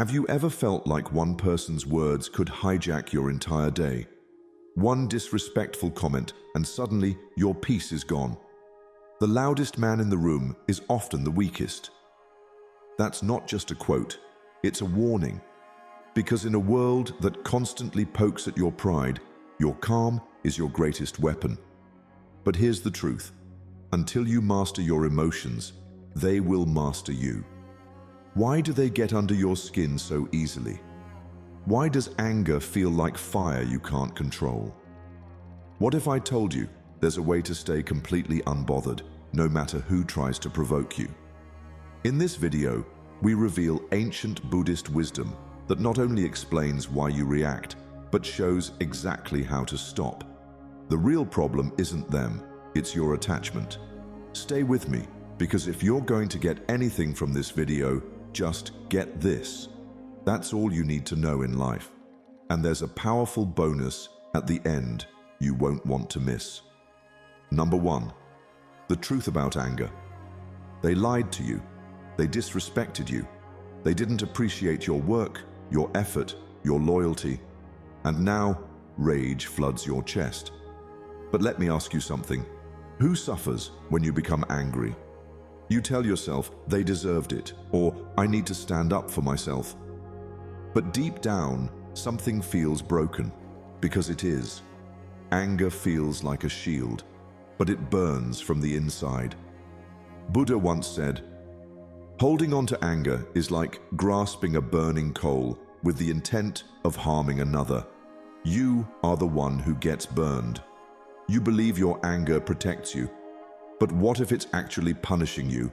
Have you ever felt like one person's words could hijack your entire day? One disrespectful comment and suddenly your peace is gone. The loudest man in the room is often the weakest. That's not just a quote, it's a warning. Because in a world that constantly pokes at your pride, your calm is your greatest weapon. But here's the truth. Until you master your emotions, they will master you. Why do they get under your skin so easily? Why does anger feel like fire you can't control? What if I told you there's a way to stay completely unbothered, no matter who tries to provoke you? In this video, we reveal ancient Buddhist wisdom that not only explains why you react, but shows exactly how to stop. The real problem isn't them, it's your attachment. Stay with me, because if you're going to get anything from this video, just get this. That's all you need to know in life. And there's a powerful bonus at the end you won't want to miss. Number 1, the truth about anger. They lied to you. They disrespected you. They didn't appreciate your work, your effort, your loyalty. And now, rage floods your chest. But let me ask you something. Who suffers when you become angry? You tell yourself, they deserved it, or I need to stand up for myself. But deep down, something feels broken, because it is. Anger feels like a shield, but it burns from the inside. Buddha once said, holding on to anger is like grasping a burning coal with the intent of harming another. You are the one who gets burned. You believe your anger protects you, but what if it's actually punishing you?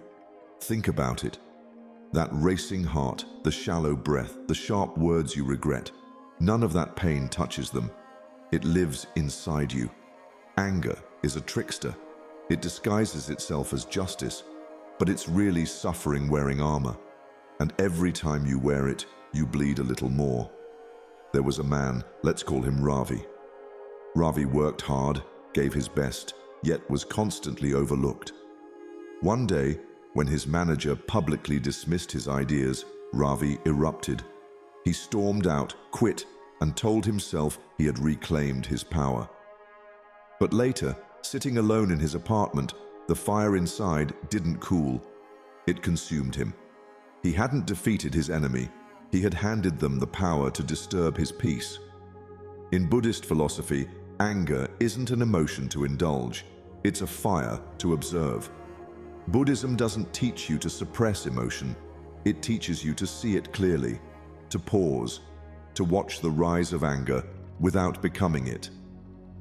Think about it. That racing heart, the shallow breath, the sharp words you regret, none of that pain touches them. It lives inside you. Anger is a trickster. It disguises itself as justice, but it's really suffering wearing armor. And every time you wear it, you bleed a little more. There was a man, let's call him Ravi. Ravi worked hard, gave his best, yet was constantly overlooked. One day, when his manager publicly dismissed his ideas, Ravi erupted. He stormed out, quit, and told himself he had reclaimed his power. But later, sitting alone in his apartment, the fire inside didn't cool. It consumed him. He hadn't defeated his enemy. He had handed them the power to disturb his peace. In Buddhist philosophy, anger isn't an emotion to indulge. It's a fire to observe. Buddhism doesn't teach you to suppress emotion. It teaches you to see it clearly, to pause, to watch the rise of anger without becoming it.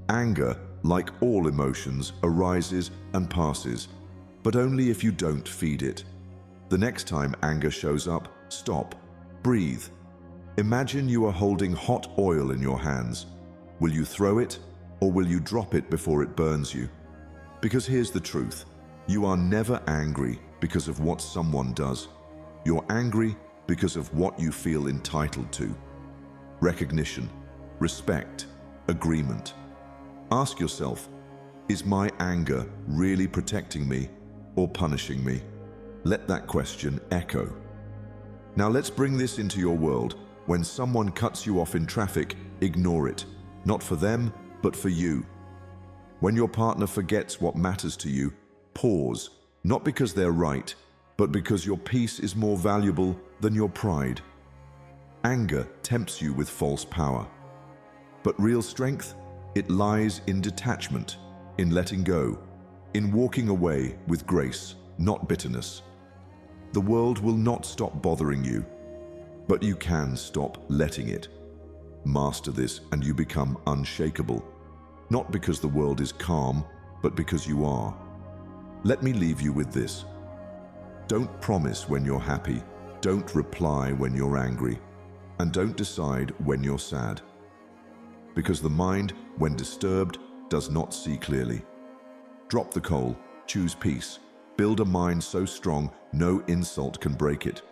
Anger, like all emotions, arises and passes, but only if you don't feed it. The next time anger shows up, stop, breathe. Imagine you are holding hot oil in your hands. Will you throw it, or will you drop it before it burns you? Because here's the truth. You are never angry because of what someone does. You're angry because of what you feel entitled to. Recognition, respect, agreement. Ask yourself, is my anger really protecting me or punishing me? Let that question echo. Now let's bring this into your world. When someone cuts you off in traffic, ignore it. Not for them, but for you. When your partner forgets what matters to you, pause, not because they're right, but because your peace is more valuable than your pride. Anger tempts you with false power. But real strength, it lies in detachment, in letting go, in walking away with grace, not bitterness. The world will not stop bothering you, but you can stop letting it. Master this and you become unshakable, not because the world is calm, but because you are. Let me leave you with this. Don't promise when you're happy, don't reply when you're angry, and don't decide when you're sad. Because the mind, when disturbed, does not see clearly. Drop the coal, choose peace, build a mind so strong no insult can break it.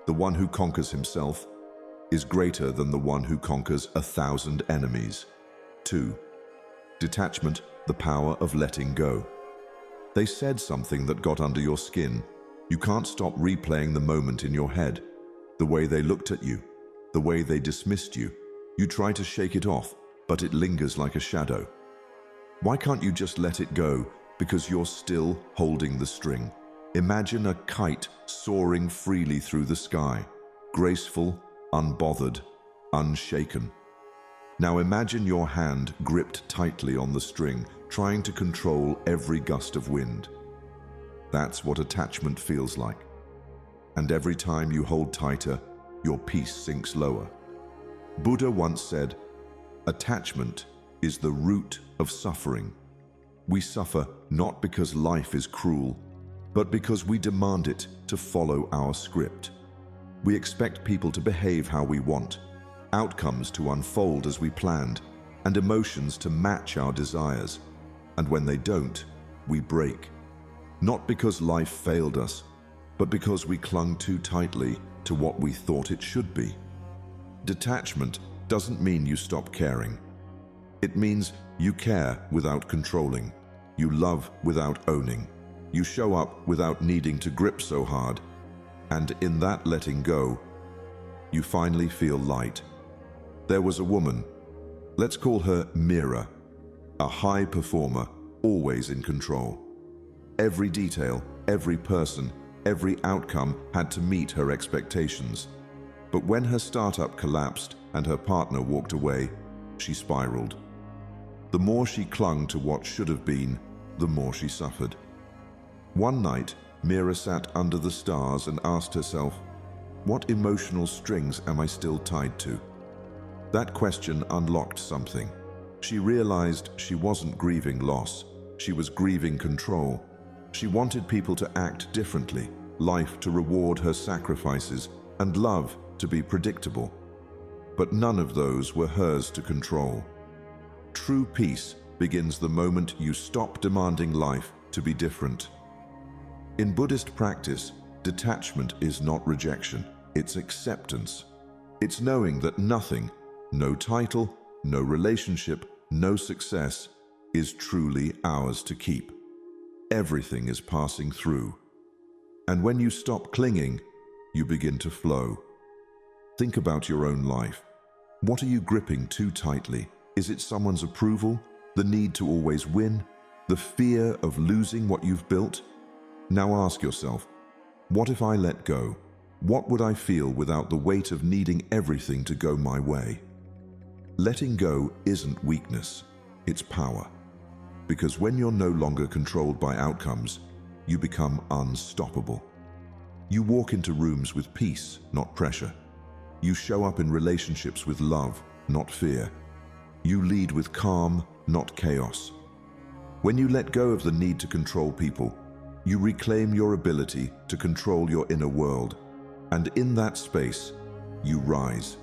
The one who conquers himself is greater than the one who conquers 1,000 enemies. 2. Detachment, the power of letting go. They said something that got under your skin. You can't stop replaying the moment in your head. the way they looked at you, the way they dismissed you. You try to shake it off, but it lingers like a shadow. Why can't you just let it go? Because you're still holding the string. Imagine a kite soaring freely through the sky, graceful, unbothered, unshaken. Now imagine your hand gripped tightly on the string, trying to control every gust of wind. That's what attachment feels like. And every time you hold tighter, your peace sinks lower. Buddha once said, "Attachment is the root of suffering." We suffer not because life is cruel, but because we demand it to follow our script. We expect people to behave how we want, outcomes to unfold as we planned, and emotions to match our desires. And when they don't, we break. Not because life failed us, but because we clung too tightly to what we thought it should be. Detachment doesn't mean you stop caring. It means you care without controlling. You love without owning. You show up without needing to grip so hard. And in that letting go, you finally feel light. There was a woman, let's call her Mira, a high performer, always in control. Every detail, every person, every outcome had to meet her expectations. But when her startup collapsed and her partner walked away, she spiraled. The more she clung to what should have been, the more she suffered. One night, Mira sat under the stars and asked herself, "What emotional strings am I still tied to?" That question unlocked something. She realized she wasn't grieving loss, she was grieving control. She wanted people to act differently, life to reward her sacrifices, and love to be predictable. But none of those were hers to control. True peace begins the moment you stop demanding life to be different. In Buddhist practice, detachment is not rejection, it's acceptance. It's knowing that nothing, no title, no relationship, no success, is truly ours to keep. Everything is passing through. And when you stop clinging, you begin to flow. Think about your own life. What are you gripping too tightly? Is it someone's approval? The need to always win? The fear of losing what you've built? Now ask yourself, what if I let go? What would I feel without the weight of needing everything to go my way? Letting go isn't weakness, it's power. Because when you're no longer controlled by outcomes, you become unstoppable. You walk into rooms with peace, not pressure. You show up in relationships with love, not fear. You lead with calm, not chaos. When you let go of the need to control people, you reclaim your ability to control your inner world, and in that space, you rise.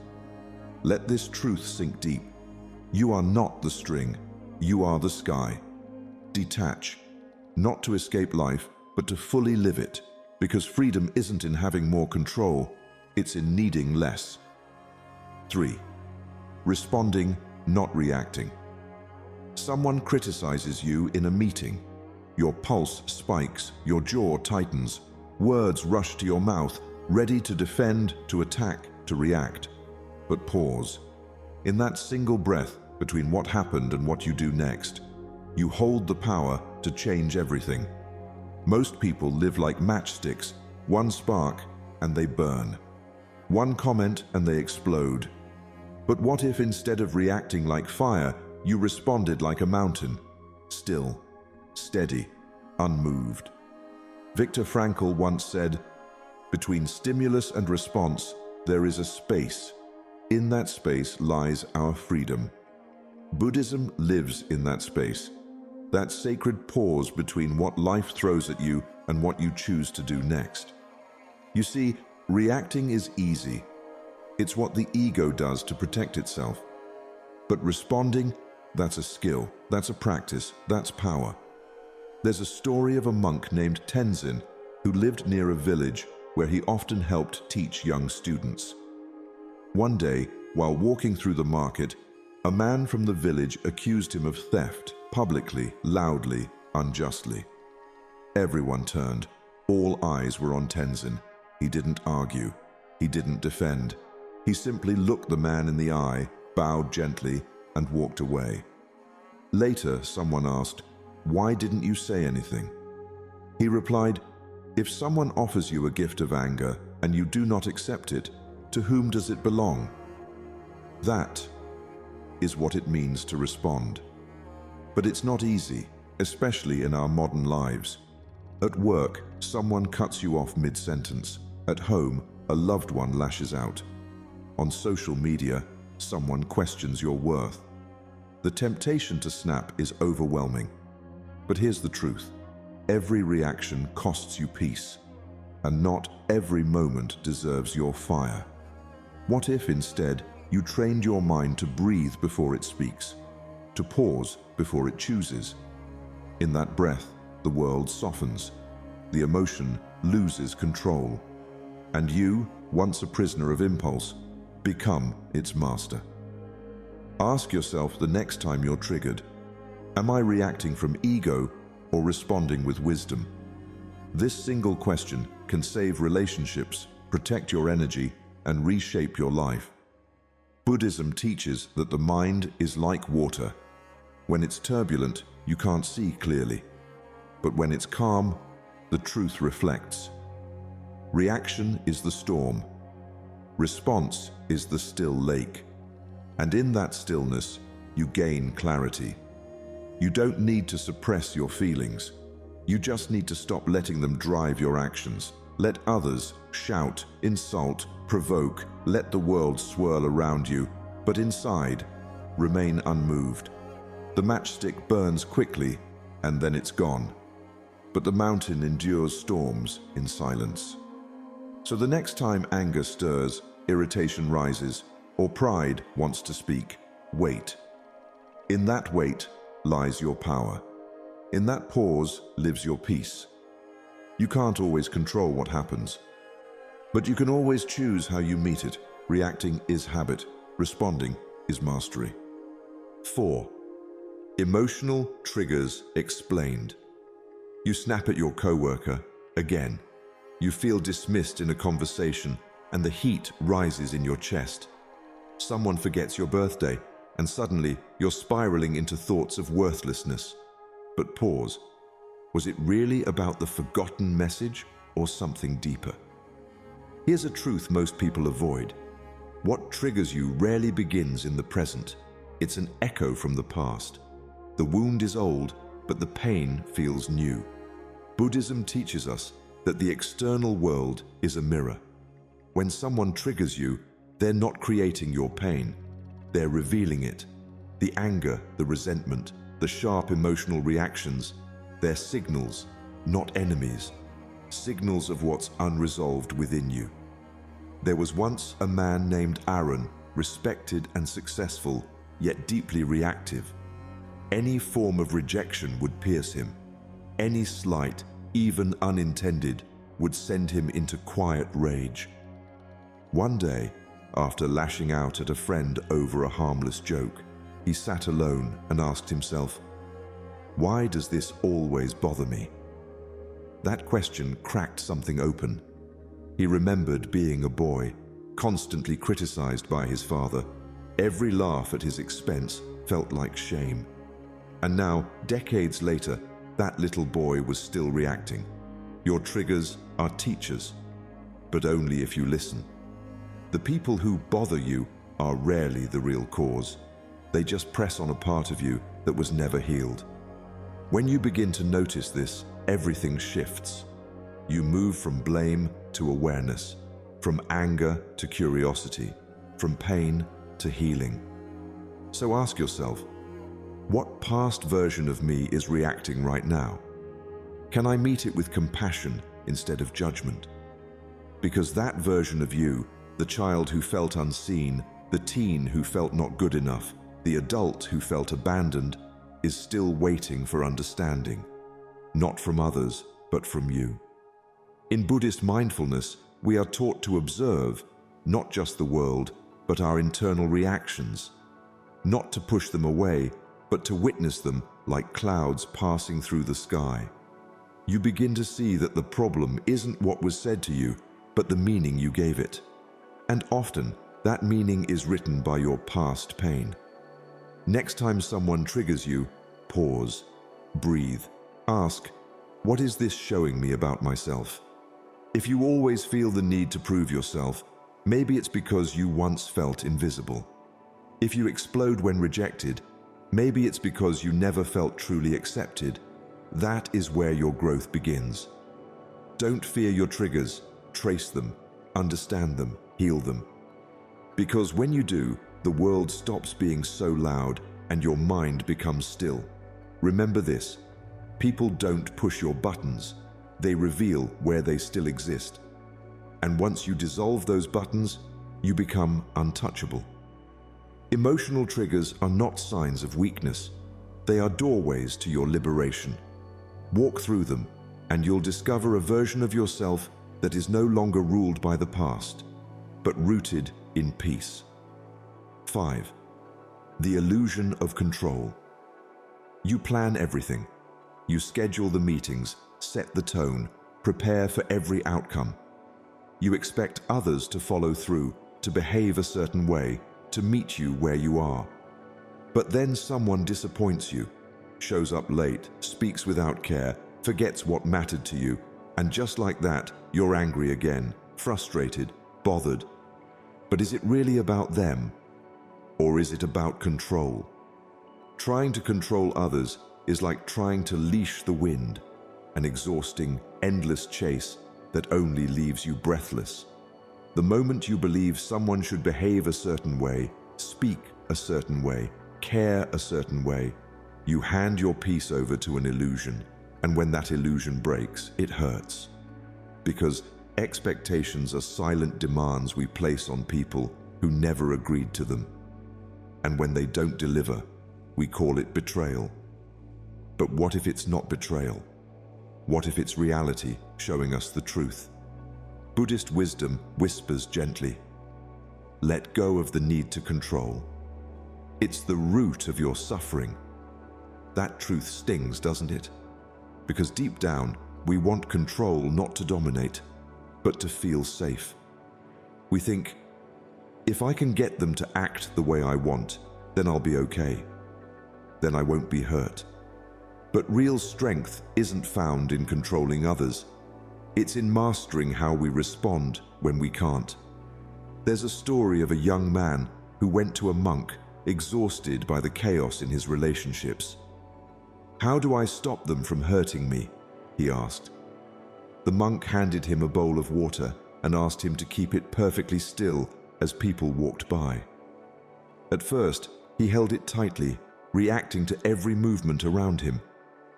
Let this truth sink deep. You are not the string, you are the sky. Detach, not to escape life, but to fully live it, because freedom isn't in having more control, it's in needing less. 3. Responding, not reacting. Someone criticizes you in a meeting. Your pulse spikes, your jaw tightens, words rush to your mouth, ready to defend, to attack, to react. But pause. In that single breath between what happened and what you do next, you hold the power to change everything. Most people live like matchsticks, one spark and they burn. One comment and they explode. But what if instead of reacting like fire, you responded like a mountain, still, steady, unmoved? Viktor Frankl once said, "Between stimulus and response, there is a space. In that space lies our freedom." Buddhism lives in that space, that sacred pause between what life throws at you and what you choose to do next. You see, reacting is easy. It's what the ego does to protect itself. But responding, that's a skill, that's a practice, that's power. There's a story of a monk named Tenzin who lived near a village where he often helped teach young students. One day, while walking through the market, a man from the village accused him of theft, publicly, loudly, unjustly. Everyone turned. All eyes were on Tenzin. He didn't argue. He didn't defend. He simply looked the man in the eye, bowed gently, and walked away. Later, someone asked, "Why didn't you say anything?" He replied, "If someone offers you a gift of anger and you do not accept it, to whom does it belong?" That is what it means to respond. But it's not easy, especially in our modern lives. At work, someone cuts you off mid-sentence. At home, a loved one lashes out. On social media, someone questions your worth. The temptation to snap is overwhelming. But here's the truth. Every reaction costs you peace, and not every moment deserves your fire. What if instead you trained your mind to breathe before it speaks, to pause before it chooses? In that breath, the world softens, the emotion loses control, and you, once a prisoner of impulse, become its master. Ask yourself the next time you're triggered, am I reacting from ego or responding with wisdom? This single question can save relationships, protect your energy, and reshape your life. Buddhism teaches that the mind is like water. When it's turbulent, you can't see clearly. But when it's calm, the truth reflects. Reaction is the storm. Response is the still lake. And in that stillness, you gain clarity. You don't need to suppress your feelings. You just need to stop letting them drive your actions. Let others shout, insult, provoke, let the world swirl around you, but inside, remain unmoved. The matchstick burns quickly, and then it's gone. But the mountain endures storms in silence. So the next time anger stirs, irritation rises, or pride wants to speak, wait. In that wait lies your power. In that pause lives your peace. You can't always control what happens, but you can always choose how you meet it. Reacting is habit, responding is mastery. 4. Emotional triggers explained. You snap at your coworker again. You feel dismissed in a conversation and the heat rises in your chest. Someone forgets your birthday and suddenly you're spiraling into thoughts of worthlessness. But pause. Was it really about the forgotten message or something deeper? Here's a truth most people avoid. What triggers you rarely begins in the present. It's an echo from the past. The wound is old, but the pain feels new. Buddhism teaches us that the external world is a mirror. When someone triggers you, they're not creating your pain. They're revealing it. The anger, the resentment, the sharp emotional reactions, they're signals, not enemies. Signals of what's unresolved within you. There was once a man named Aaron, respected and successful, yet deeply reactive. Any form of rejection would pierce him. Any slight, even unintended, would send him into quiet rage. One day, after lashing out at a friend over a harmless joke, he sat alone and asked himself, "Why does this always bother me?" That question cracked something open. He remembered being a boy, constantly criticized by his father. Every laugh at his expense felt like shame. And now, decades later, that little boy was still reacting. Your triggers are teachers, but only if you listen. The people who bother you are rarely the real cause. They just press on a part of you that was never healed. When you begin to notice this, everything shifts. You move from blame to awareness, from anger to curiosity, from pain to healing. So ask yourself, what past version of me is reacting right now? Can I meet it with compassion instead of judgment? Because that version of you, the child who felt unseen, the teen who felt not good enough, the adult who felt abandoned, is still waiting for understanding, not from others, but from you. In Buddhist mindfulness, we are taught to observe not just the world, but our internal reactions, not to push them away, but to witness them like clouds passing through the sky. You begin to see that the problem isn't what was said to you, but the meaning you gave it. And often, that meaning is written by your past pain. Next time someone triggers you, pause, breathe, ask, what is this showing me about myself? If you always feel the need to prove yourself, maybe it's because you once felt invisible. If you explode when rejected, maybe it's because you never felt truly accepted. That is where your growth begins. Don't fear your triggers, trace them, understand them, heal them. Because when you do, the world stops being so loud and your mind becomes still. Remember this, people don't push your buttons, they reveal where they still exist. And once you dissolve those buttons, you become untouchable. Emotional triggers are not signs of weakness. They are doorways to your liberation. Walk through them, and you'll discover a version of yourself that is no longer ruled by the past, but rooted in peace. 5. The illusion of control. You plan everything. You schedule the meetings, set the tone, prepare for every outcome. You expect others to follow through, to behave a certain way, to meet you where you are. But then someone disappoints you, shows up late, speaks without care, forgets what mattered to you, and just like that, you're angry again, frustrated, bothered. But is it really about them? Or is it about control? Trying to control others is like trying to leash the wind, an exhausting, endless chase that only leaves you breathless. The moment you believe someone should behave a certain way, speak a certain way, care a certain way, you hand your peace over to an illusion, and when that illusion breaks, it hurts. Because expectations are silent demands we place on people who never agreed to them. And when they don't deliver, we call it betrayal. But what if it's not betrayal? What if it's reality showing us the truth? Buddhist wisdom whispers gently, let go of the need to control. It's the root of your suffering. That truth stings, doesn't it? Because deep down, we want control not to dominate, but to feel safe. We think, if I can get them to act the way I want, then I'll be okay. Then I won't be hurt. But real strength isn't found in controlling others. It's in mastering how we respond when we can't. There's a story of a young man who went to a monk, exhausted by the chaos in his relationships. How do I stop them from hurting me? He asked. The monk handed him a bowl of water and asked him to keep it perfectly still as people walked by. At first, he held it tightly, reacting to every movement around him.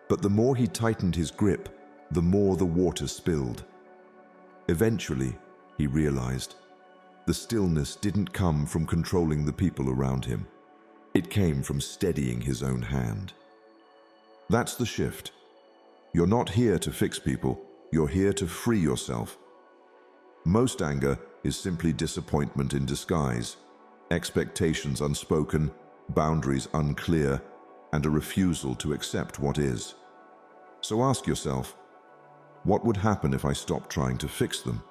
But the more he tightened his grip, the more the water spilled. Eventually, he realized, the stillness didn't come from controlling the people around him. It came from steadying his own hand. That's the shift. You're not here to fix people, you're here to free yourself. Most anger is simply disappointment in disguise, expectations unspoken, boundaries unclear, and a refusal to accept what is. So ask yourself, what would happen if I stopped trying to fix them?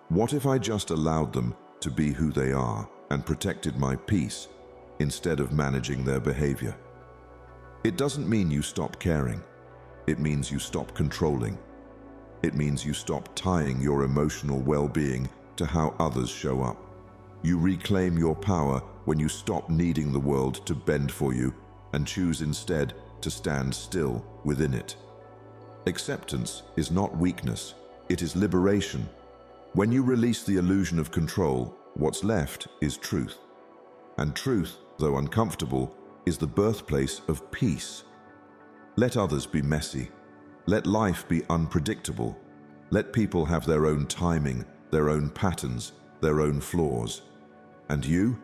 What if I just allowed them to be who they are and protected my peace instead of managing their behavior? It doesn't mean you stop caring. It means you stop controlling. It means you stop tying your emotional well-being to how others show up. You reclaim your power when you stop needing the world to bend for you and choose instead to stand still within it. Acceptance is not weakness, it is liberation. When you release the illusion of control, what's left is truth. And truth, though uncomfortable, is the birthplace of peace. Let others be messy. Let life be unpredictable. Let people have their own timing, their own patterns, their own flaws. And you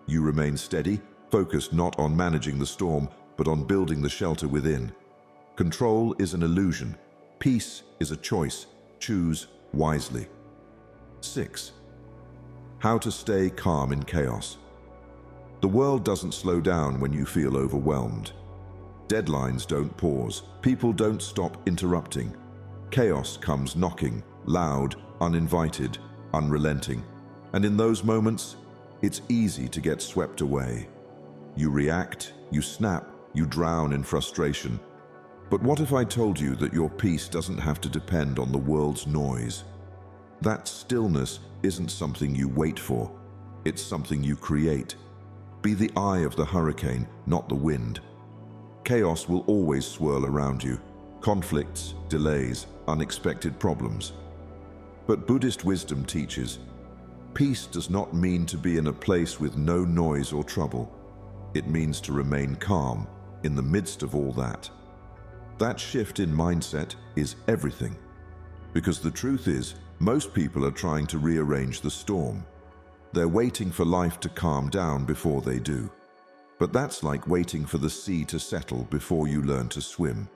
remain steady, focused not on managing the storm, but on building the shelter within. Control is an illusion. Peace is a choice. Choose wisely. 6. How to stay calm in chaos. The world doesn't slow down when you feel overwhelmed. Deadlines don't pause. People don't stop interrupting. Chaos comes knocking, loud, uninvited, unrelenting. And in those moments, it's easy to get swept away. You react, you snap, you drown in frustration. But what if I told you that your peace doesn't have to depend on the world's noise? That stillness isn't something you wait for. It's something you create. Be the eye of the hurricane, not the wind. Chaos will always swirl around you. Conflicts, delays, unexpected problems. But Buddhist wisdom teaches, peace does not mean to be in a place with no noise or trouble. It means to remain calm in the midst of all that. That shift in mindset is everything. Because the truth is, most people are trying to rearrange the storm. They're waiting for life to calm down before they do. But that's like waiting for the sea to settle before you learn to swim.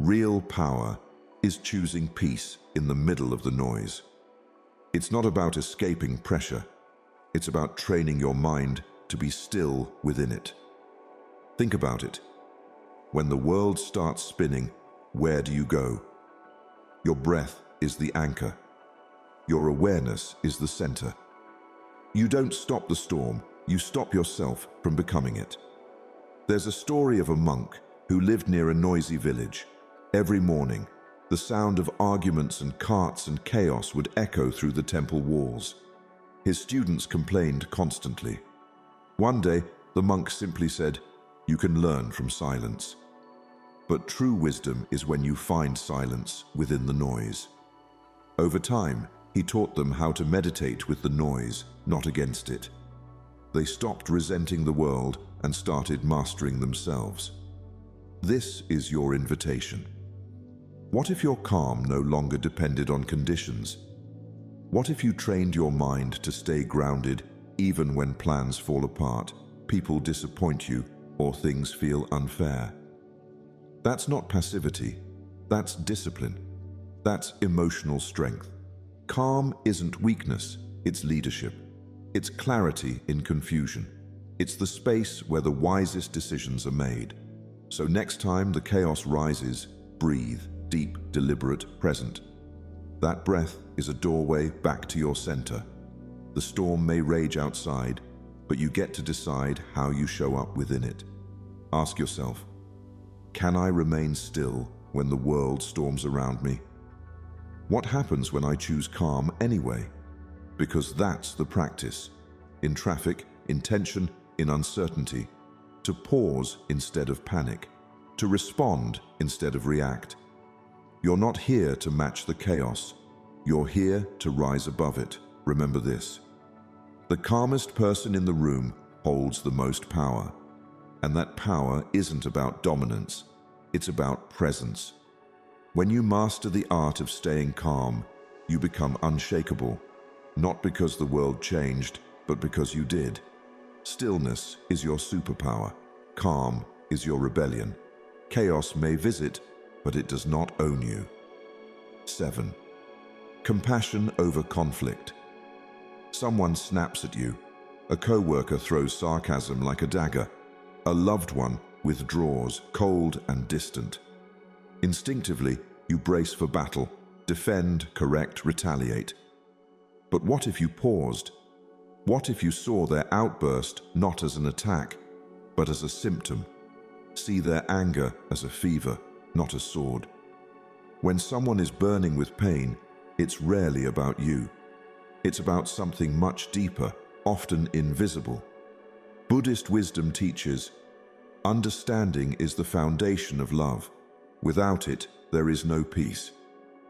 Real power is choosing peace in the middle of the noise. It's not about escaping pressure. It's about training your mind to be still within it. Think about it. When the world starts spinning, where do you go? Your breath is the anchor. Your awareness is the center. You don't stop the storm, you stop yourself from becoming it. There's a story of a monk who lived near a noisy village. Every morning, the sound of arguments and carts and chaos would echo through the temple walls. His students complained constantly. One day, the monk simply said, "You can learn from silence." But true wisdom is when you find silence within the noise. Over time, he taught them how to meditate with the noise, not against it. They stopped resenting the world and started mastering themselves. This is your invitation. What if your calm no longer depended on conditions? What if you trained your mind to stay grounded even when plans fall apart, people disappoint you, or things feel unfair? That's not passivity. That's discipline. That's emotional strength. Calm isn't weakness, it's leadership. It's clarity in confusion. It's the space where the wisest decisions are made. So next time the chaos rises, breathe, deep, deliberate, present. That breath is a doorway back to your center. The storm may rage outside, but you get to decide how you show up within it. Ask yourself, can I remain still when the world storms around me? What happens when I choose calm anyway? Because that's the practice. In traffic, in tension, in uncertainty. To pause instead of panic. To respond instead of react. You're not here to match the chaos. You're here to rise above it. Remember this. The calmest person in the room holds the most power. And that power isn't about dominance. It's about presence. When you master the art of staying calm, you become unshakable. Not because the world changed, but because you did. Stillness is your superpower. Calm is your rebellion. Chaos may visit, but it does not own you. 7. Compassion over conflict. Someone snaps at you. A coworker throws sarcasm like a dagger. A loved one withdraws, cold and distant. Instinctively, you brace for battle, defend, correct, retaliate. But what if you paused? What if you saw their outburst not as an attack, but as a symptom? See their anger as a fever, not a sword. When someone is burning with pain, it's rarely about you. It's about something much deeper, often invisible. Buddhist wisdom teaches, understanding is the foundation of love. Without it, there is no peace.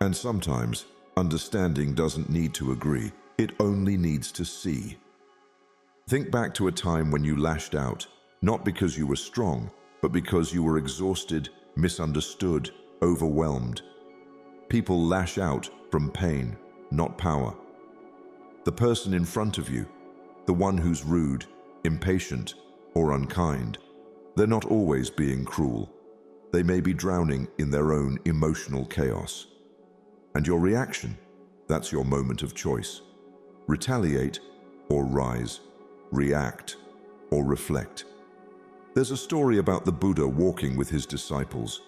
And sometimes, understanding doesn't need to agree. It only needs to see. Think back to a time when you lashed out, not because you were strong, but because you were exhausted, misunderstood, overwhelmed. People lash out from pain, not power. The person in front of you, the one who's rude, impatient, or unkind, they're not always being cruel. They may be drowning in their own emotional chaos. And your reaction, that's your moment of choice. Retaliate or rise, react or reflect. There's a story about the Buddha walking with his disciples.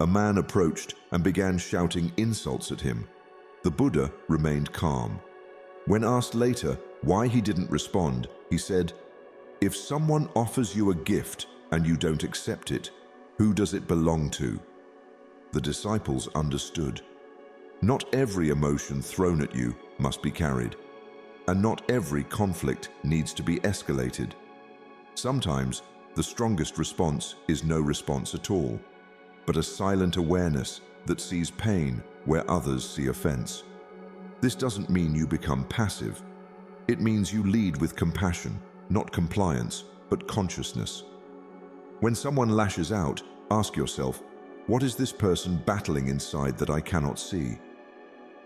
A man approached and began shouting insults at him. The Buddha remained calm. When asked later why he didn't respond, he said, "If someone offers you a gift and you don't accept it, who does it belong to?" The disciples understood. Not every emotion thrown at you must be carried, and not every conflict needs to be escalated. Sometimes the strongest response is no response at all, but a silent awareness that sees pain where others see offense. This doesn't mean you become passive. It means you lead with compassion, not compliance, but consciousness. When someone lashes out, ask yourself, what is this person battling inside that I cannot see?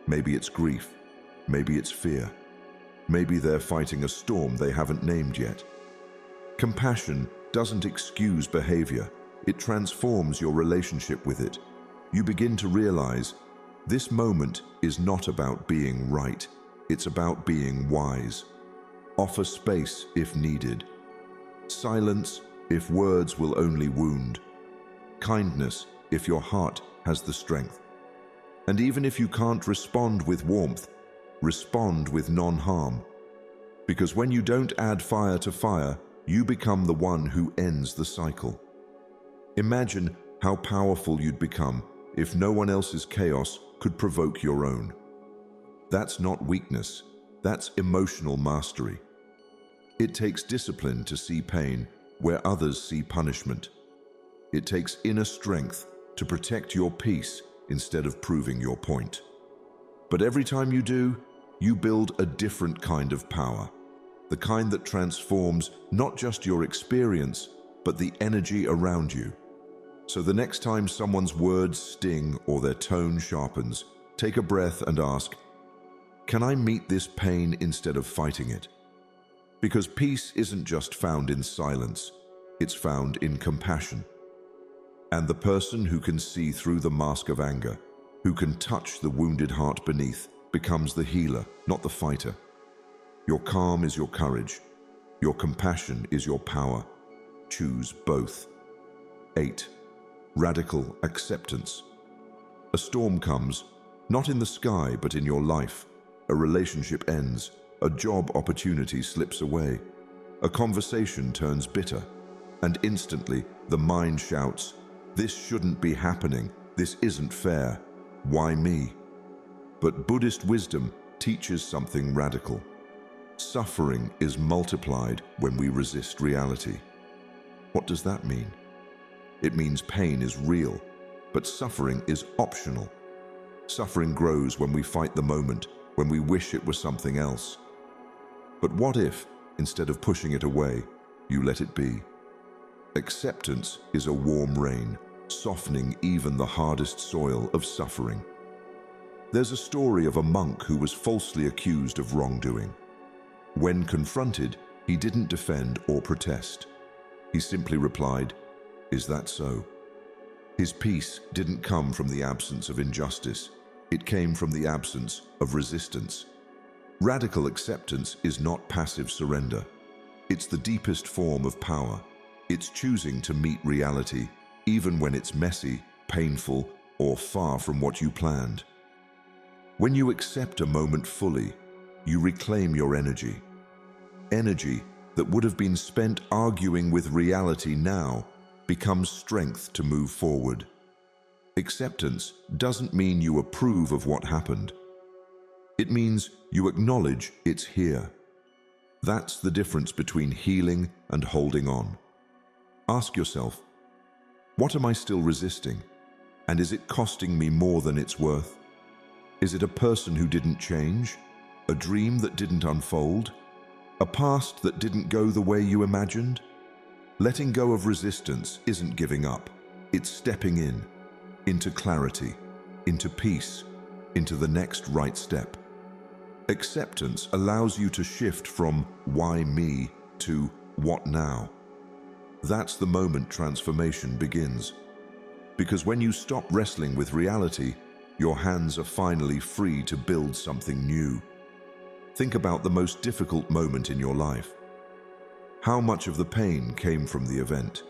Maybe it's grief. Maybe it's fear. Maybe they're fighting a storm they haven't named yet. Compassion doesn't excuse behavior. It transforms your relationship with it. You begin to realize this moment is not about being right. It's about being wise. Offer space if needed. Silence if words will only wound. Kindness if your heart has the strength. And even if you can't respond with warmth, respond with non-harm. Because when you don't add fire to fire, you become the one who ends the cycle. Imagine how powerful you'd become if no one else's chaos could provoke your own. That's not weakness, that's emotional mastery. It takes discipline to see pain where others see punishment. It takes inner strength to protect your peace instead of proving your point. But every time you do, you build a different kind of power, the kind that transforms not just your experience, but the energy around you. So the next time someone's words sting or their tone sharpens, take a breath and ask, can I meet this pain instead of fighting it? Because peace isn't just found in silence, it's found in compassion. And the person who can see through the mask of anger, who can touch the wounded heart beneath, becomes the healer, not the fighter. Your calm is your courage. Your compassion is your power. Choose both. 8. Radical acceptance. A storm comes, not in the sky, but in your life. A relationship ends. A job opportunity slips away. A conversation turns bitter. And instantly, the mind shouts, this shouldn't be happening. This isn't fair. Why me? But Buddhist wisdom teaches something radical. Suffering is multiplied when we resist reality. What does that mean? It means pain is real, but suffering is optional. Suffering grows when we fight the moment, when we wish it was something else. But what if, instead of pushing it away, you let it be? Acceptance is a warm rain, softening even the hardest soil of suffering. There's a story of a monk who was falsely accused of wrongdoing. When confronted, he didn't defend or protest. He simply replied, "Is that so?" His peace didn't come from the absence of injustice. It came from the absence of resistance. Radical acceptance is not passive surrender. It's the deepest form of power. It's choosing to meet reality, even when it's messy, painful, or far from what you planned. When you accept a moment fully, you reclaim your energy. Energy that would have been spent arguing with reality now becomes strength to move forward. Acceptance doesn't mean you approve of what happened. It means you acknowledge it's here. That's the difference between healing and holding on. Ask yourself, what am I still resisting? And is it costing me more than it's worth? Is it a person who didn't change? A dream that didn't unfold? A past that didn't go the way you imagined? Letting go of resistance isn't giving up. It's stepping in, into clarity, into peace, into the next right step. Acceptance allows you to shift from why me to what now. That's the moment transformation begins. Because when you stop wrestling with reality, your hands are finally free to build something new. Think about the most difficult moment in your life. How much of the pain came from the event?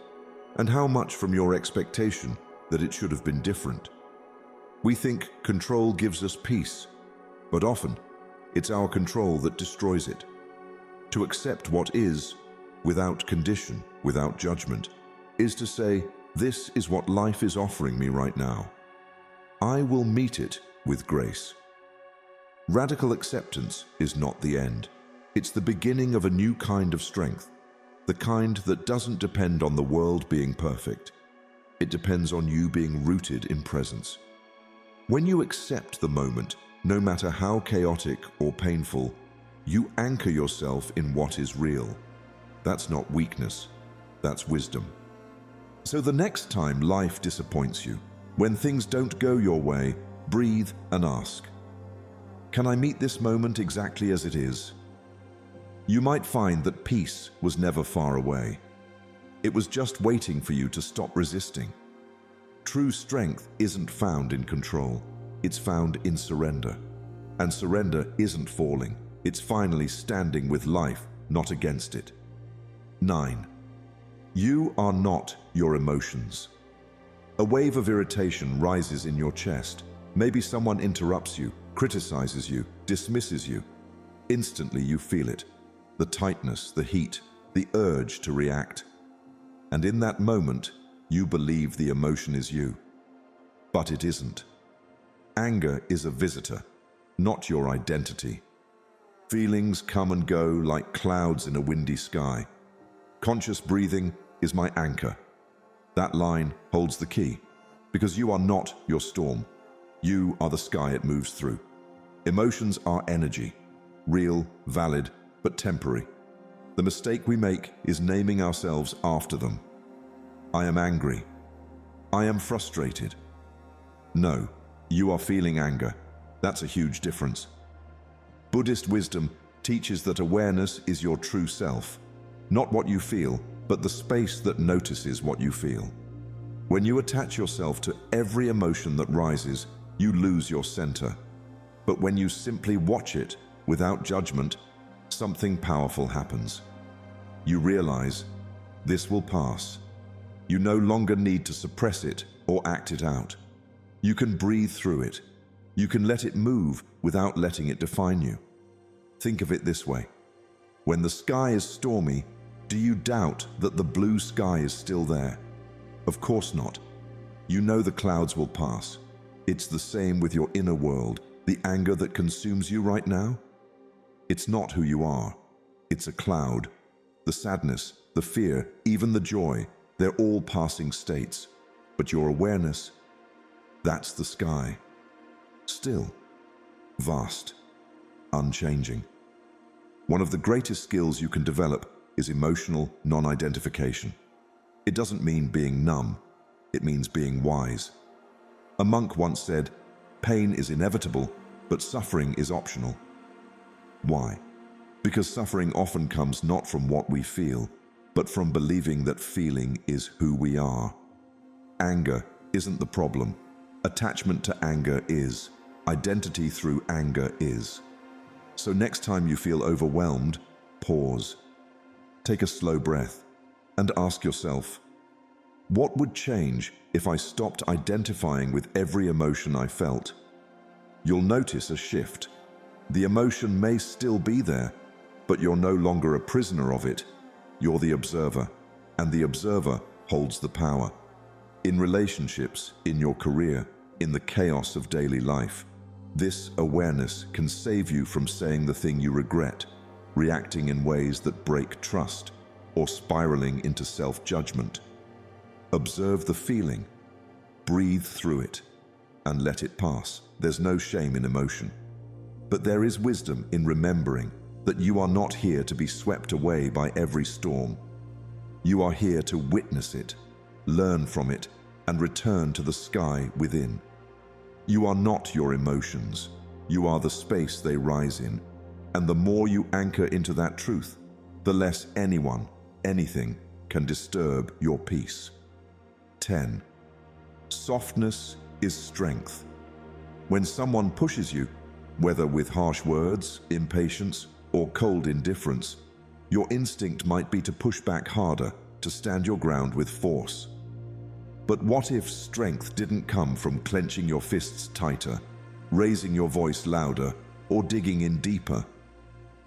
And how much from your expectation that it should have been different? We think control gives us peace, but often It's our control that destroys it. To accept what is, without condition, without judgment, is to say, this is what life is offering me right now. I will meet it with grace. Radical acceptance is not the end. It's the beginning of a new kind of strength, the kind that doesn't depend on the world being perfect. It depends on you being rooted in presence. When you accept the moment, no matter how chaotic or painful, you anchor yourself in what is real. That's not weakness, that's wisdom. So the next time life disappoints you, when things don't go your way, breathe and ask, can I meet this moment exactly as it is? You might find that peace was never far away. It was just waiting for you to stop resisting. True strength isn't found in control, it's found in surrender. And surrender isn't falling, it's finally standing with life, not against it. 9. You are not your emotions. A wave of irritation rises in your chest. Maybe someone interrupts you, criticizes you, dismisses you. Instantly you feel it. The tightness, the heat, the urge to react. And in that moment, you believe the emotion is you. But it isn't. Anger is a visitor, not your identity. Feelings come and go like clouds in a windy sky. Conscious breathing is my anchor. That line holds the key, because you are not your storm. You are the sky it moves through. Emotions are energy, real, valid, but temporary. The mistake we make is naming ourselves after them. I am angry. I am frustrated. No, you are feeling anger. That's a huge difference. Buddhist wisdom teaches that awareness is your true self, not what you feel, but the space that notices what you feel. When you attach yourself to every emotion that rises, you lose your center. But when you simply watch it without judgment, something powerful happens. You realize this will pass. You no longer need to suppress it or act it out. You can breathe through it. You can let it move without letting it define you. Think of it this way. When the sky is stormy, do you doubt that the blue sky is still there? Of course not. You know the clouds will pass. It's the same with your inner world, the anger that consumes you right now. It's not who you are. It's a cloud. The sadness, the fear, even the joy, they're all passing states. But your awareness, that's the sky. Still, vast, unchanging. One of the greatest skills you can develop is emotional non-identification. It doesn't mean being numb, it means being wise. A monk once said, pain is inevitable, but suffering is optional. Why? Because suffering often comes not from what we feel, but from believing that feeling is who we are. Anger isn't the problem. Attachment to anger is. Identity through anger is. So next time you feel overwhelmed, pause. Take a slow breath and ask yourself, what would change if I stopped identifying with every emotion I felt? You'll notice a shift. The emotion may still be there, but you're no longer a prisoner of it. You're the observer, and the observer holds the power. In relationships, in your career, in the chaos of daily life, this awareness can save you from saying the thing you regret, reacting in ways that break trust, or spiraling into self-judgment. Observe the feeling, breathe through it, and let it pass. There's no shame in emotion. But there is wisdom in remembering that you are not here to be swept away by every storm. You are here to witness it, learn from it, and return to the sky within. You are not your emotions. You are the space they rise in. And the more you anchor into that truth, the less anyone, anything can disturb your peace. 10. Softness is strength. When someone pushes you, whether with harsh words, impatience, or cold indifference, your instinct might be to push back harder, to stand your ground with force. But what if strength didn't come from clenching your fists tighter, raising your voice louder, or digging in deeper?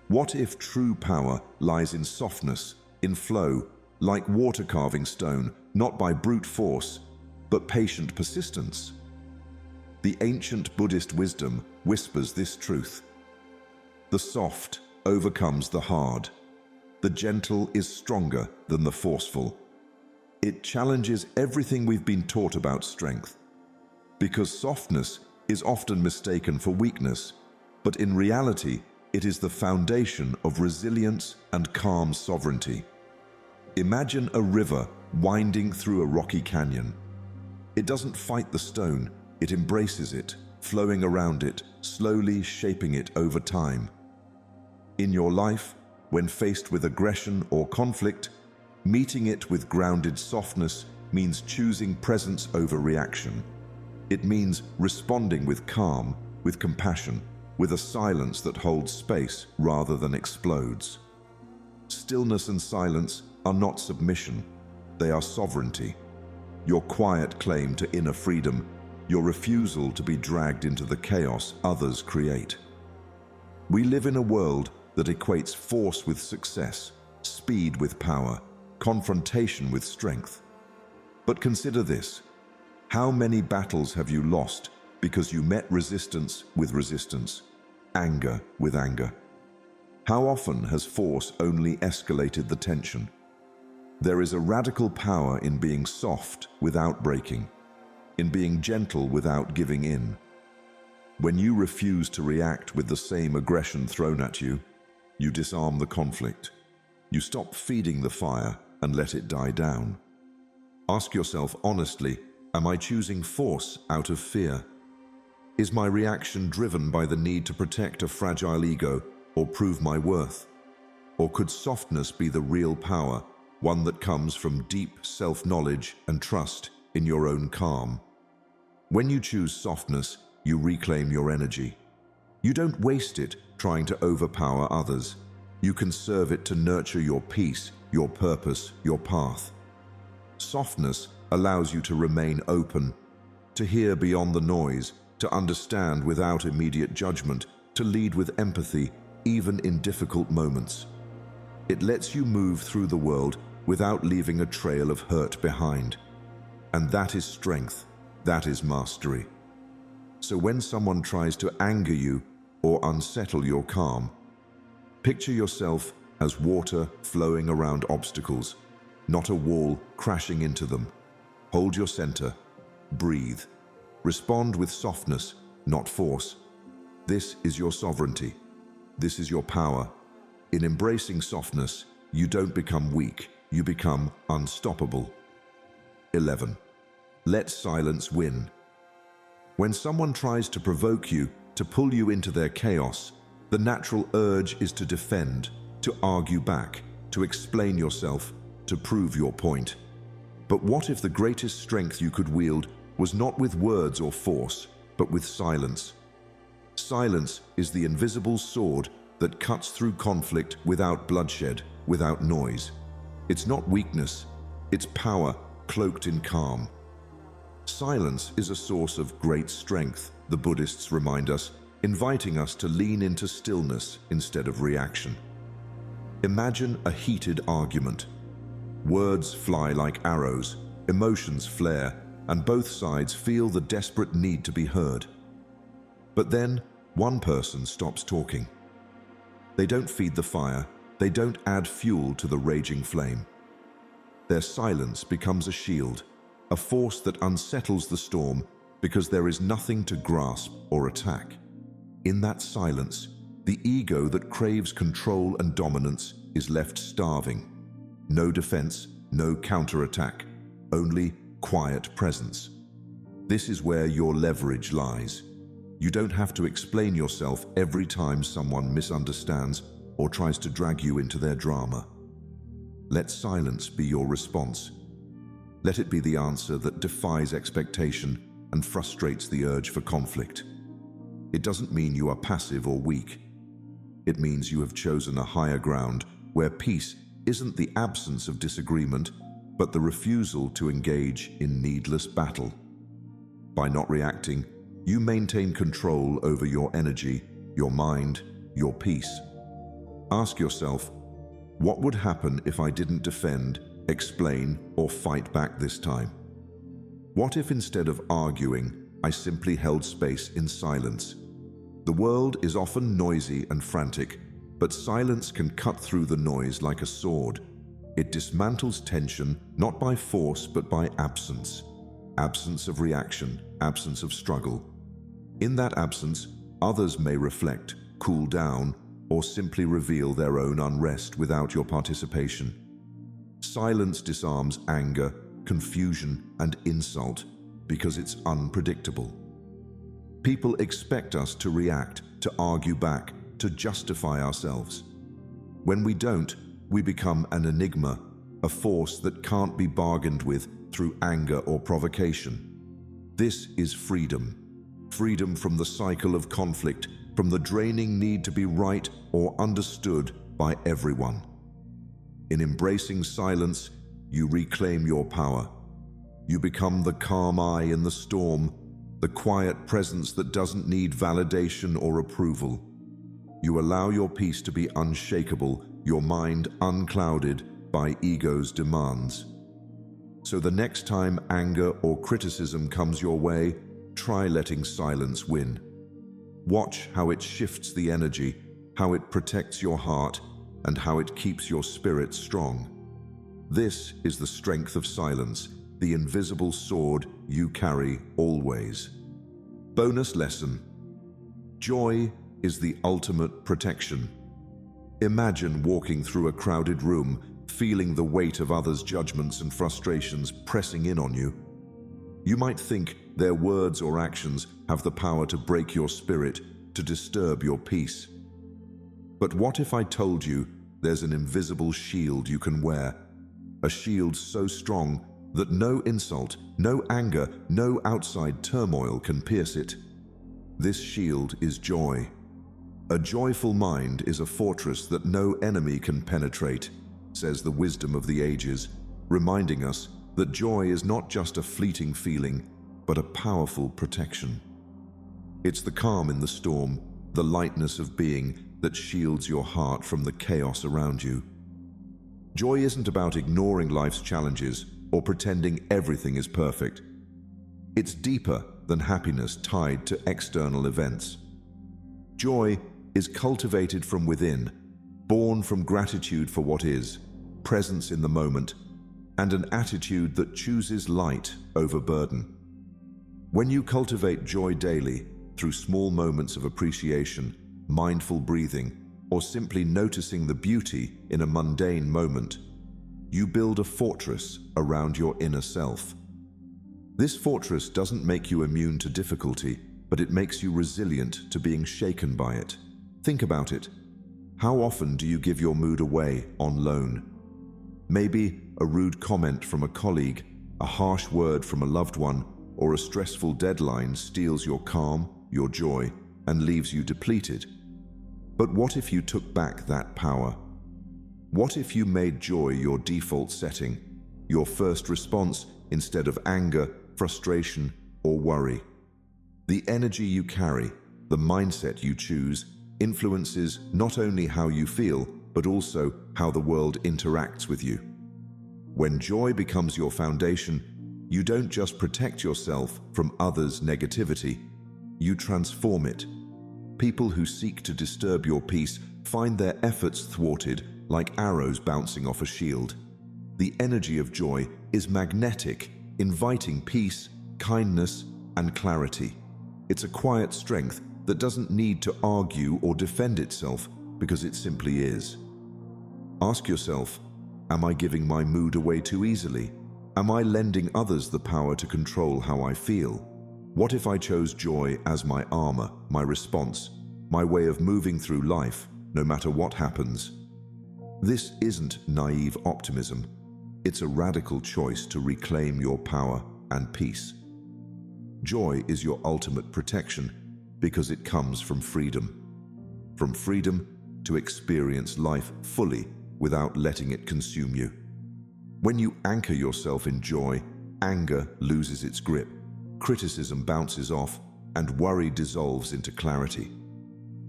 What if true power lies in softness, in flow, like water carving stone, not by brute force, but patient persistence? The ancient Buddhist wisdom whispers this truth. The soft overcomes the hard. The gentle is stronger than the forceful. It challenges everything we've been taught about strength. Because softness is often mistaken for weakness, but in reality, it is the foundation of resilience and calm sovereignty. Imagine a river winding through a rocky canyon. It doesn't fight the stone, it embraces it, flowing around it, slowly shaping it over time. In your life, when faced with aggression or conflict, meeting it with grounded softness means choosing presence over reaction. It means responding with calm, with compassion, with a silence that holds space rather than explodes. Stillness and silence are not submission, they are sovereignty. Your quiet claim to inner freedom, your refusal to be dragged into the chaos others create. We live in a world that equates force with success, speed with power, confrontation with strength. But consider this. How many battles have you lost because you met resistance with resistance, anger with anger? How often has force only escalated the tension? There is a radical power in being soft without breaking, in being gentle without giving in. When you refuse to react with the same aggression thrown at you, you disarm the conflict. You stop feeding the fire and let it die down. Ask yourself honestly, am I choosing force out of fear? Is my reaction driven by the need to protect a fragile ego or prove my worth? Or could softness be the real power, one that comes from deep self-knowledge and trust in your own calm? When you choose softness, you reclaim your energy. You don't waste it trying to overpower others. You conserve it to nurture your peace, your purpose, your path. Softness allows you to remain open, to hear beyond the noise, to understand without immediate judgment, to lead with empathy, even in difficult moments. It lets you move through the world without leaving a trail of hurt behind. And that is strength, that is mastery. So when someone tries to anger you or unsettle your calm, picture yourself as water flowing around obstacles, not a wall crashing into them. Hold your center, breathe, respond with softness, not force. This is your sovereignty. This is your power. In embracing softness, you don't become weak, you become unstoppable. 11. Let silence win. When someone tries to provoke you, to pull you into their chaos, the natural urge is to defend, to argue back, to explain yourself, to prove your point. But what if the greatest strength you could wield was not with words or force, but with silence? Silence is the invisible sword that cuts through conflict without bloodshed, without noise. It's not weakness, it's power cloaked in calm. Silence is a source of great strength, the Buddhists remind us, inviting us to lean into stillness instead of reaction. Imagine a heated argument. Words fly like arrows, emotions flare, and both sides feel the desperate need to be heard. But then, one person stops talking. They don't feed the fire, they don't add fuel to the raging flame. Their silence becomes a shield, a force that unsettles the storm because there is nothing to grasp or attack. In that silence, the ego that craves control and dominance is left starving. No defense, no counterattack, only quiet presence. This is where your leverage lies. You don't have to explain yourself every time someone misunderstands or tries to drag you into their drama. Let silence be your response. Let it be the answer that defies expectation and frustrates the urge for conflict. It doesn't mean you are passive or weak. It means you have chosen a higher ground where peace isn't the absence of disagreement, but the refusal to engage in needless battle. By not reacting, you maintain control over your energy, your mind, your peace. Ask yourself, what would happen if I didn't defend, explain, or fight back this time? What if instead of arguing, I simply held space in silence? The world is often noisy and frantic, but silence can cut through the noise like a sword. It dismantles tension not by force but by absence. Absence of reaction, absence of struggle. In that absence, others may reflect, cool down, or simply reveal their own unrest without your participation. Silence disarms anger, confusion, and insult because it's unpredictable. People expect us to react, to argue back, to justify ourselves. When we don't, we become an enigma, a force that can't be bargained with through anger or provocation. This is freedom. Freedom from the cycle of conflict, from the draining need to be right or understood by everyone. In embracing silence, you reclaim your power. You become the calm eye in the storm, the quiet presence that doesn't need validation or approval. You allow your peace to be unshakable, your mind unclouded by ego's demands. So the next time anger or criticism comes your way, try letting silence win. Watch how it shifts the energy, how it protects your heart, and how it keeps your spirit strong. This is the strength of silence, the invisible sword you carry always. Bonus lesson: joy is the ultimate protection. Imagine walking through a crowded room, feeling the weight of others' judgments and frustrations pressing in on you. You might think their words or actions have the power to break your spirit, to disturb your peace. But what if I told you there's an invisible shield you can wear? A shield so strong that no insult, no anger, no outside turmoil can pierce it. This shield is joy. A joyful mind is a fortress that no enemy can penetrate, says the wisdom of the ages, reminding us that joy is not just a fleeting feeling, but a powerful protection. It's the calm in the storm, the lightness of being that shields your heart from the chaos around you. Joy isn't about ignoring life's challenges or pretending everything is perfect. It's deeper than happiness tied to external events. Joy is cultivated from within, born from gratitude for what is, presence in the moment, and an attitude that chooses light over burden. When you cultivate joy daily, through small moments of appreciation, mindful breathing, or simply noticing the beauty in a mundane moment, you build a fortress around your inner self. This fortress doesn't make you immune to difficulty, but it makes you resilient to being shaken by it. Think about it. How often do you give your mood away on loan? Maybe a rude comment from a colleague, a harsh word from a loved one, or a stressful deadline steals your calm, your joy, and leaves you depleted. But what if you took back that power? What if you made joy your default setting, your first response instead of anger, frustration, or worry? The energy you carry, the mindset you choose, influences not only how you feel, but also how the world interacts with you. When joy becomes your foundation, you don't just protect yourself from others' negativity, you transform it. People who seek to disturb your peace find their efforts thwarted like arrows bouncing off a shield. The energy of joy is magnetic, inviting peace, kindness, and clarity. It's a quiet strength that doesn't need to argue or defend itself because it simply is. Ask yourself, am I giving my mood away too easily? Am I lending others the power to control how I feel? What if I chose joy as my armor, my response, my way of moving through life, no matter what happens? This isn't naive optimism. It's a radical choice to reclaim your power and peace. Joy is your ultimate protection because it comes from freedom. From freedom to experience life fully without letting it consume you. When you anchor yourself in joy, anger loses its grip, criticism bounces off, and worry dissolves into clarity.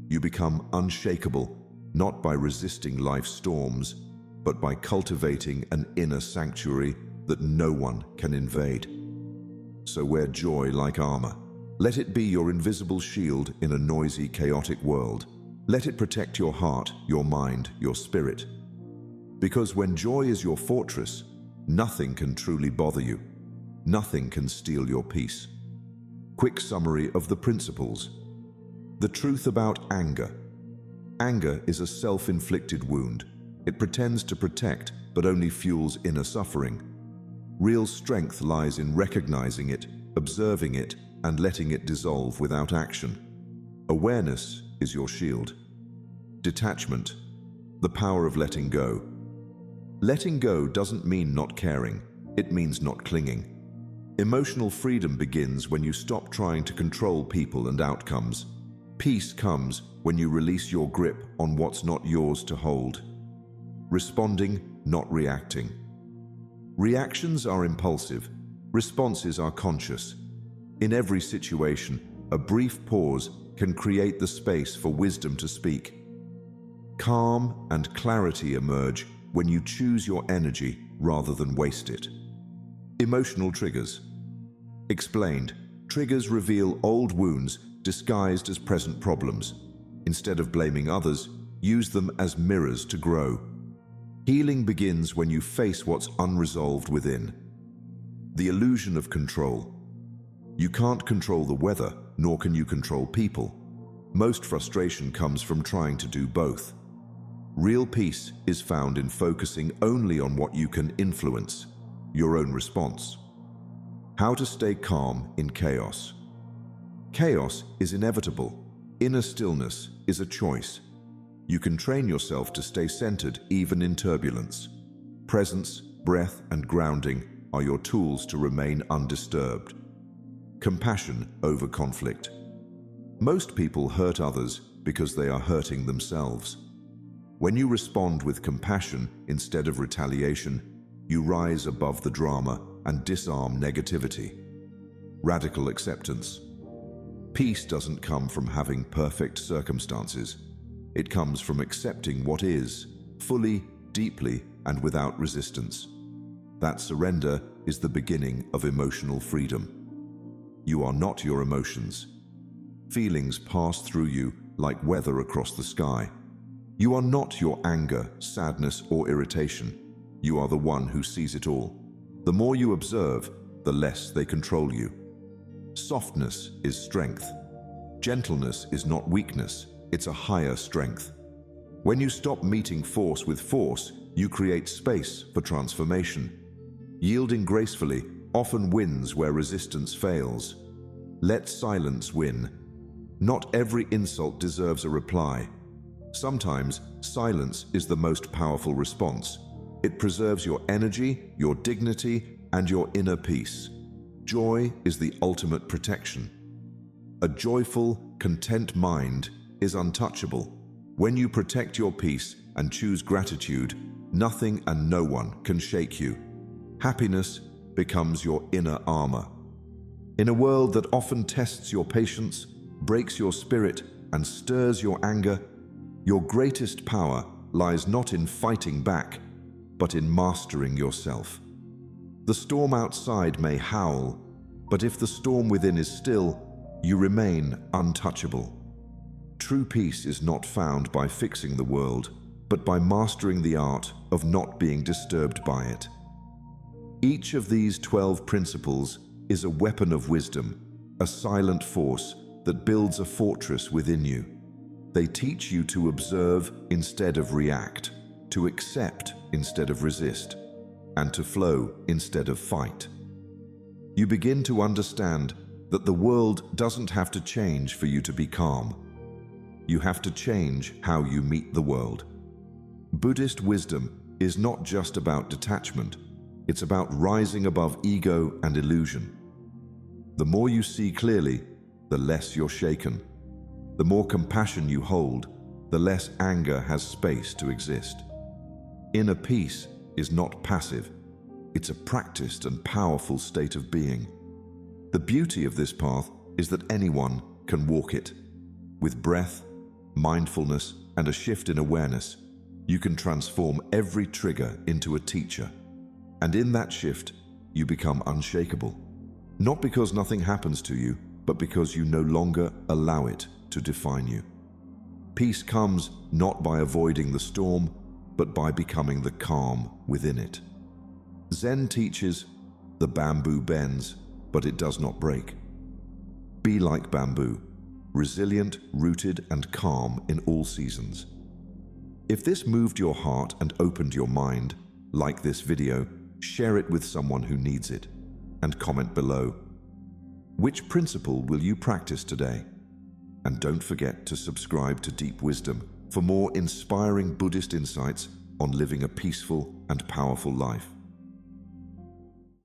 You become unshakable, not by resisting life's storms, but by cultivating an inner sanctuary that no one can invade. So wear joy like armor. Let it be your invisible shield in a noisy, chaotic world. Let it protect your heart, your mind, your spirit. Because when joy is your fortress, nothing can truly bother you. Nothing can steal your peace. Quick summary of the principles. The truth about anger. Anger is a self-inflicted wound. It pretends to protect, but only fuels inner suffering. Real strength lies in recognizing it, observing it, and letting it dissolve without action. Awareness is your shield. Detachment. The power of letting go. Letting go doesn't mean not caring. It means not clinging. Emotional freedom begins when you stop trying to control people and outcomes. Peace comes when you release your grip on what's not yours to hold. Responding, not reacting. Reactions are impulsive. Responses are conscious. In every situation, a brief pause can create the space for wisdom to speak. Calm and clarity emerge when you choose your energy rather than waste it. Emotional triggers. Explained. Triggers reveal old wounds disguised as present problems. Instead of blaming others, use them as mirrors to grow. Healing begins when you face what's unresolved within. The illusion of control. You can't control the weather, nor can you control people. Most frustration comes from trying to do both. Real peace is found in focusing only on what you can influence, your own response. How to stay calm in chaos. Chaos is inevitable. Inner stillness is a choice. You can train yourself to stay centered even in turbulence. Presence, breath, and grounding are your tools to remain undisturbed. Compassion over conflict. Most people hurt others because they are hurting themselves. When you respond with compassion instead of retaliation, you rise above the drama and disarm negativity. Radical acceptance. Peace doesn't come from having perfect circumstances. It comes from accepting what is, fully, deeply, and without resistance. That surrender is the beginning of emotional freedom. You are not your emotions. Feelings pass through you like weather across the sky. You are not your anger, sadness, or irritation. You are the one who sees it all. The more you observe, the less they control you. Softness is strength. Gentleness is not weakness, it's a higher strength. When you stop meeting force with force, you create space for transformation. Yielding gracefully often wins where resistance fails. Let silence win. Not every insult deserves a reply. Sometimes silence is the most powerful response. It preserves your energy, your dignity, and your inner peace. Joy is the ultimate protection. A joyful, content mind is untouchable. When you protect your peace and choose gratitude, nothing and no one can shake you. Happiness becomes your inner armor. In a world that often tests your patience, breaks your spirit, and stirs your anger, your greatest power lies not in fighting back, but in mastering yourself. The storm outside may howl, but if the storm within is still, you remain untouchable. True peace is not found by fixing the world, but by mastering the art of not being disturbed by it. Each of these 12 principles is a weapon of wisdom, a silent force that builds a fortress within you. They teach you to observe instead of react, to accept instead of resist, and to flow instead of fight. You begin to understand that the world doesn't have to change for you to be calm. You have to change how you meet the world. Buddhist wisdom is not just about detachment, it's about rising above ego and illusion. The more you see clearly, the less you're shaken. The more compassion you hold, the less anger has space to exist. Inner peace is not passive. It's a practiced and powerful state of being. The beauty of this path is that anyone can walk it. With breath, mindfulness, and a shift in awareness, you can transform every trigger into a teacher. And in that shift, you become unshakable. Not because nothing happens to you, but because you no longer allow it to define you. Peace comes not by avoiding the storm, but by becoming the calm within it. Zen teaches, the bamboo bends, but it does not break. Be like bamboo, resilient, rooted, and calm in all seasons. If this moved your heart and opened your mind, like this video, share it with someone who needs it, and comment below. Which principle will you practice today? And don't forget to subscribe to Deep Wisdom for more inspiring Buddhist insights on living a peaceful and powerful life.